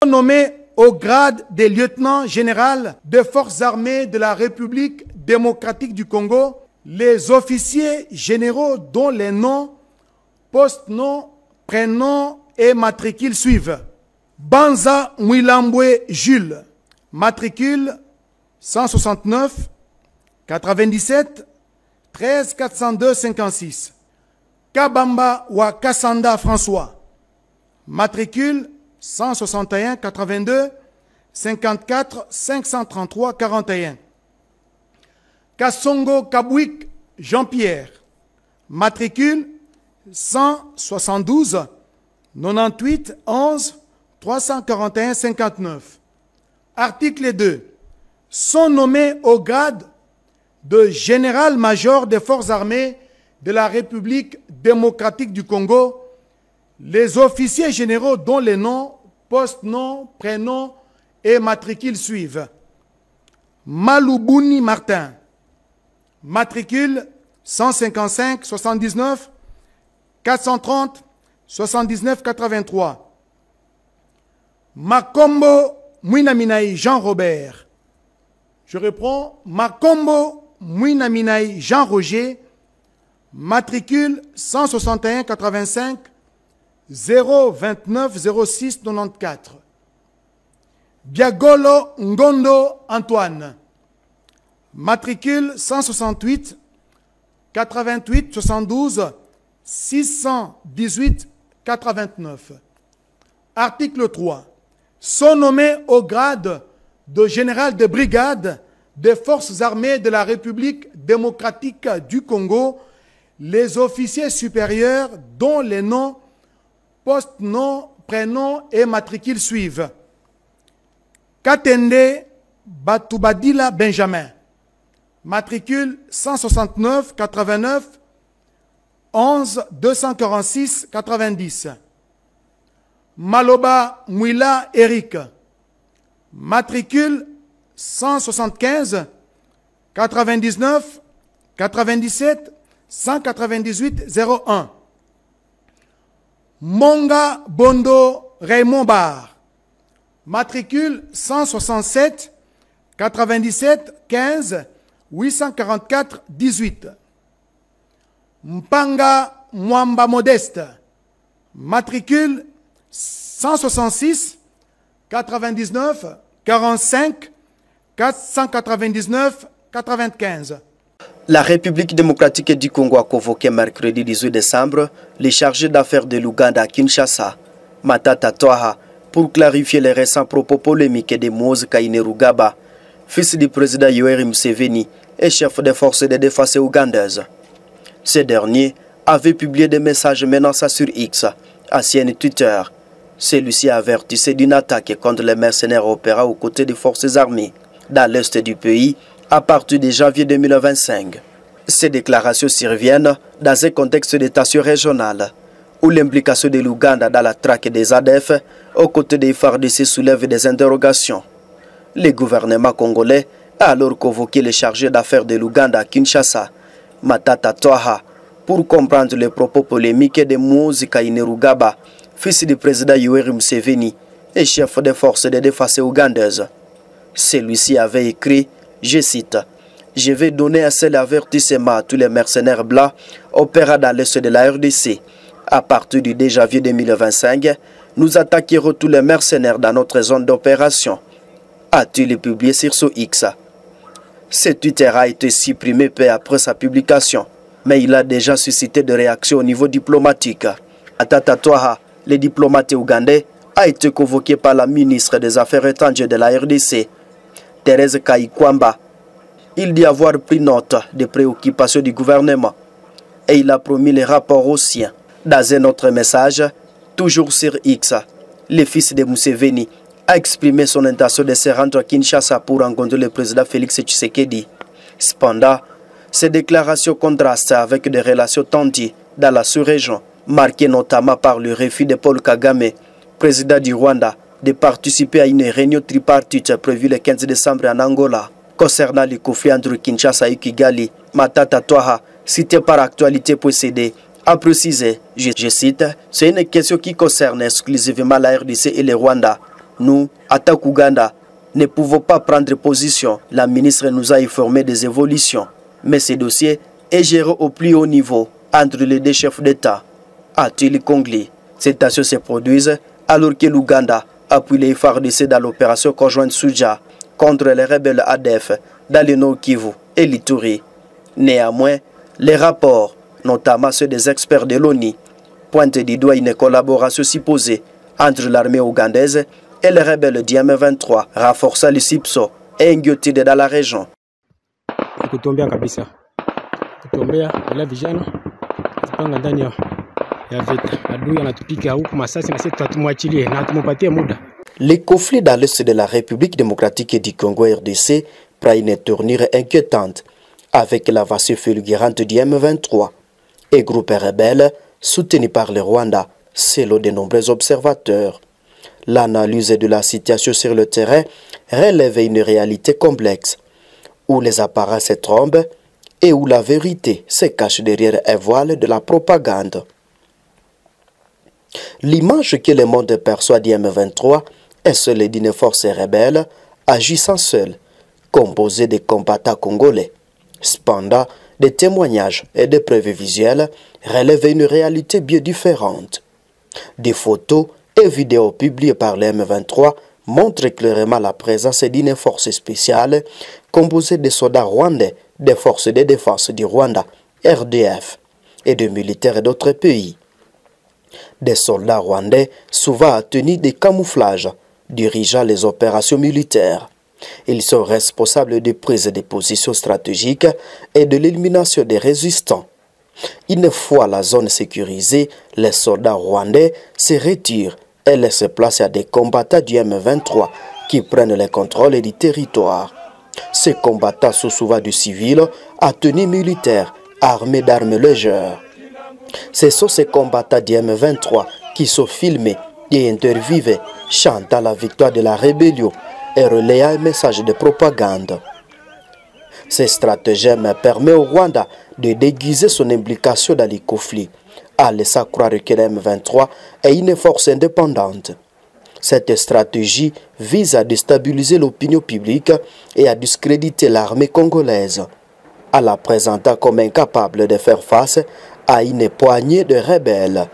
Nommés au grade de lieutenant général des forces armées de la République démocratique du Congo, les officiers généraux dont les noms, post-noms, prénoms et matricules suivent. Banza Mwilambwe Jules, matricule 169 97 13 402 56. Kabamba Wakasanda François, matricule 161 82 54 533 41. Kassongo Kabouik Jean-Pierre, matricule 172 98 11 341 59. Article 2. Sont nommés au grade de général-major des forces armées de la République démocratique du Congo les officiers généraux dont les noms, post-noms, prénoms et matricules suivent. Maloubuni Martin, matricule 155 79 430 79 83. Makombo Mouinaminaï Jean-Robert. Je reprends. Makombo Mouinaminaï Jean-Roger, matricule 161 85 029 06 94. Biagolo Ngondo Antoine, matricule 168 88 72 618 89. Article 3. Sont nommés au grade de général de brigade des forces armées de la République démocratique du Congo les officiers supérieurs dont les noms, post-noms, prénoms et matricules suivent. Katende Batubadila Benjamin, matricule 169 89 11 246 90. Maloba Mwila Eric, matricule 175 99 97 198 01. Monga Bondo Raymond Bar, matricule 167 97 15 844 18. Mpanga Mwamba Modeste, matricule 166 99 45 499 95. La République démocratique du Congo a convoqué mercredi 18 décembre les chargés d'affaires de l'Ouganda à Kinshasa, Matata Twaha, pour clarifier les récents propos polémiques de Moise Kainerugaba, fils du président Yoweri Museveni et chef des forces de défense ougandaises. Ce dernier avait publié des messages menaçants sur X, ancienne Twitter. Celui-ci avertissait d'une attaque contre les mercenaires opérant aux côtés des forces armées dans l'est du pays à partir de janvier 2025. Ces déclarations surviennent dans un contexte de tension régionale où l'implication de l'Ouganda dans la traque des ADF aux côtés des FARDC soulève des interrogations. Le gouvernement congolais a alors convoqué les chargés d'affaires de l'Ouganda à Kinshasa, Matata Twaha, pour comprendre les propos polémiques de Moise Kainerugaba, fils du président Yoweri Museveni et chef des forces de défense ougandaises. Celui-ci avait écrit, je cite, « Je vais donner un seul avertissement à tous les mercenaires blancs opérant dans l'est de la RDC. À partir du 2 janvier 2025, nous attaquerons tous les mercenaires dans notre zone d'opération. » A-t-il publié sur son X. Ce Twitter a été supprimé peu après sa publication, mais il a déjà suscité des réactions au niveau diplomatique. Matata Twaha, le diplomate ougandais, a été convoqué par la ministre des Affaires étrangères de la RDC, Thérèse Kayikwamba. Il dit avoir pris note des préoccupations du gouvernement et il a promis les rapports aux siens. Dans un autre message, toujours sur X, le fils de Museveni a exprimé son intention de se rendre à Kinshasa pour rencontrer le président Félix Tshisekedi. Cependant, ces déclarations contrastent avec des relations tendues dans la sous-région, marquées notamment par le refus de Paul Kagame, président du Rwanda, de participer à une réunion tripartite prévue le 15 décembre en Angola. Concernant le conflit entre Kinshasa et Kigali, Matata Twaha, cité par Actualité Possédée, a précisé, je cite, « C'est une question qui concerne exclusivement la RDC et le Rwanda. Nous, Attaque Ouganda, ne pouvons pas prendre position. La ministre nous a informé des évolutions. Mais ce dossier est géré au plus haut niveau entre les deux chefs d'État, a-t-il conclu. Ces tensions se produisent alors que l'Ouganda appuie les FARDC dans l'opération conjointe Souja contre les rebelles ADF dans le Nord Kivu et l'Ituri. Néanmoins, les rapports, notamment ceux des experts de l'ONU, pointent du doigt une collaboration supposée entre l'armée ougandaise et les rebelles du M23, renforçant le SIPSO et inquiétude dans la région. Kutombea kabisa. Kutombea wala vijana kupanga ndani ya vita. Adui anatupika huku masasi na sisi tutamwachilie na tumupatie muda. Les conflits dans l'est de la République démocratique du Congo RDC prennent une tournure inquiétante avec l'avancée fulgurante du M23 et groupes rebelles soutenus par le Rwanda, selon de nombreux observateurs. L'analyse de la situation sur le terrain relève une réalité complexe, où les apparences se trompent et où la vérité se cache derrière un voile de la propagande. L'image que le monde perçoit du M23 est celle d'une force rebelle agissant seule, composée de combattants congolais. Cependant, des témoignages et des preuves visuelles relèvent une réalité bien différente. Des photos et vidéos publiées par le M23 montrent clairement la présence d'une force spéciale composée de soldats rwandais des forces de défense du Rwanda, RDF, et de militaires d'autres pays. Des soldats rwandais souvent à tenue de camouflage dirigeant les opérations militaires. Ils sont responsables de prise de positions stratégiques et de l'élimination des résistants. Une fois la zone sécurisée, les soldats rwandais se retirent et laissent place à des combattants du M23 qui prennent le contrôle du territoire. Ces combattants sont souvent du civil à tenue militaire, armés d'armes légères. Ce sont ces combattants du M23 qui sont filmés et interviewés, chantant la victoire de la rébellion et relayant un message de propagande. Ce stratagème permet au Rwanda de déguiser son implication dans les conflits, en laissant croire que le M23 est une force indépendante. Cette stratégie vise à déstabiliser l'opinion publique et à discréditer l'armée congolaise, en la présentant comme incapable de faire face à une poignée de rebelles.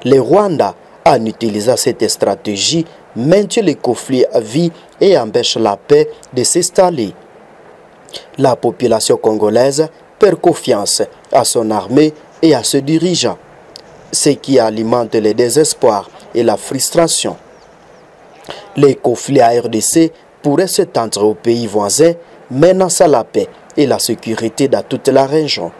Le Rwanda, en utilisant cette stratégie, maintient les conflits à vie et empêche la paix de s'installer. La population congolaise perd confiance à son armée et à ses dirigeants, ce qui alimente le désespoir et la frustration. Les conflits à RDC pourraient s'étendre aux pays voisins, menaçant la paix et la sécurité dans toute la région.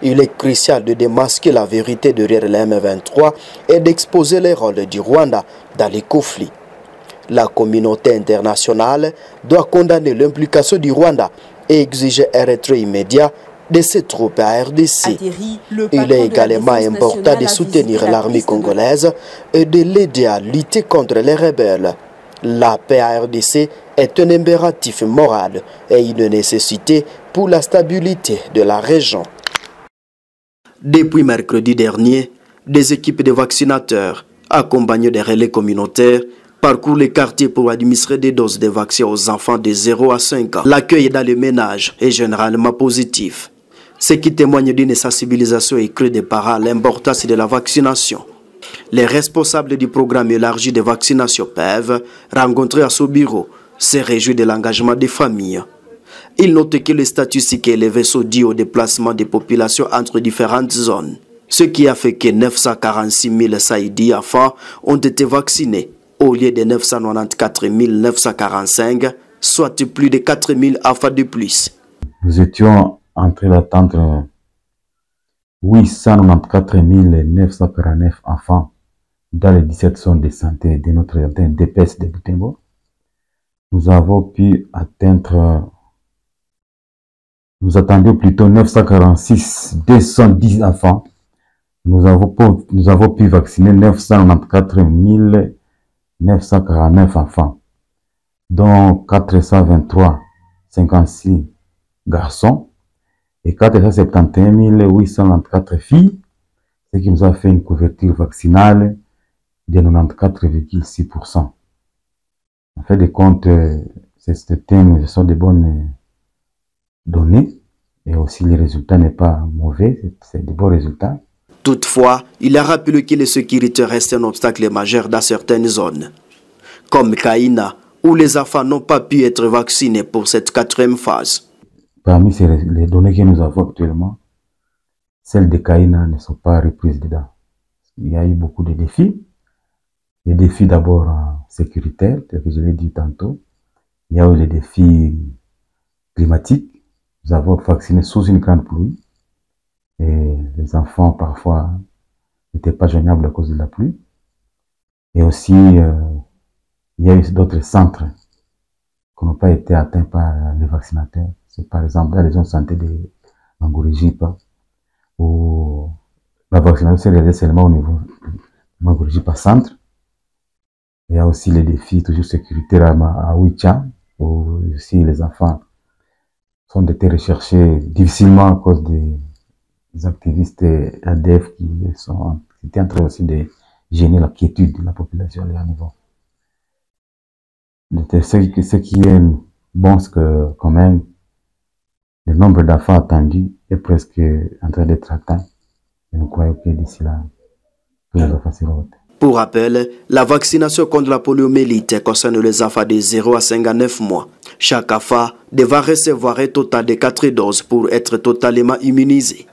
Il est crucial de démasquer la vérité derrière le M23 et d'exposer les rôles du Rwanda dans les conflits. La communauté internationale doit condamner l'implication du Rwanda et exiger un retrait immédiat de ses troupes à RDC. Il est également important de soutenir l'armée congolaise et de l'aider à lutter contre les rebelles. La paix à RDC est un impératif moral et une nécessité pour la stabilité de la région. Depuis mercredi dernier, des équipes de vaccinateurs, accompagnées des relais communautaires, parcourent les quartiers pour administrer des doses de vaccins aux enfants de 0 à 5 ans. L'accueil dans les ménages est généralement positif, ce qui témoigne d'une sensibilisation accrue des parents à l'importance de la vaccination. Les responsables du programme élargi de vaccination peuvent rencontrer à ce bureau se réjouir de l'engagement des familles. Ils notent que les statistiques élevées sont dues au déplacement des populations entre différentes zones, ce qui a fait que 946 000 Saïdi enfants ont été vaccinés au lieu de 994 945, soit plus de 4 000 enfants de plus. Nous étions en train d'attendre 894 949 enfants dans les 17 zones de santé de notre DPS de Butembo. Nous avons pu atteindre, nous attendions plutôt 946 210 enfants. Nous avons pu vacciner 994 949 enfants, dont 423 56 garçons et 471 894 filles, ce qui nous a fait une couverture vaccinale de 94,6%. fait de compte, ce sont de bonnes données et aussi les résultats n'est pas mauvais, c'est de bons résultats. Toutefois, il a rappelé que la sécurité reste un obstacle majeur dans certaines zones, comme Kaina, où les enfants n'ont pas pu être vaccinés pour cette 4e phase. Parmi les données que nous avons actuellement, celles de Kaina ne sont pas reprises dedans. Il y a eu beaucoup de défis. Les défis d'abord sécuritaires, tel que je l'ai dit tantôt. Il y a eu les défis climatiques. Nous avons vacciné sous une grande pluie. Et les enfants, parfois, n'étaient pas joignables à cause de la pluie. Et aussi, il y a eu d'autres centres qui n'ont pas été atteints par les vaccinateurs. C'est par exemple dans les zones de santé de Mangorijipa, où la vaccination s'est réalisée seulement au niveau de Mangorijipa centre. Il y a aussi les défis toujours sécuritaires à Wicha, où aussi les enfants sont été recherchés difficilement à cause des activistes ADF qui étaient en train aussi de gêner la quiétude de la population à leur niveau. Ce qui est bon, c'est que quand même, le nombre d'enfants attendus est presque en train d'être atteint. Et nous croyons que d'ici là, tous les enfants seront atteints. Pour rappel, la vaccination contre la poliomyélite concerne les enfants de 0 à 59 mois. Chaque enfant devra recevoir un total de 4 doses pour être totalement immunisé.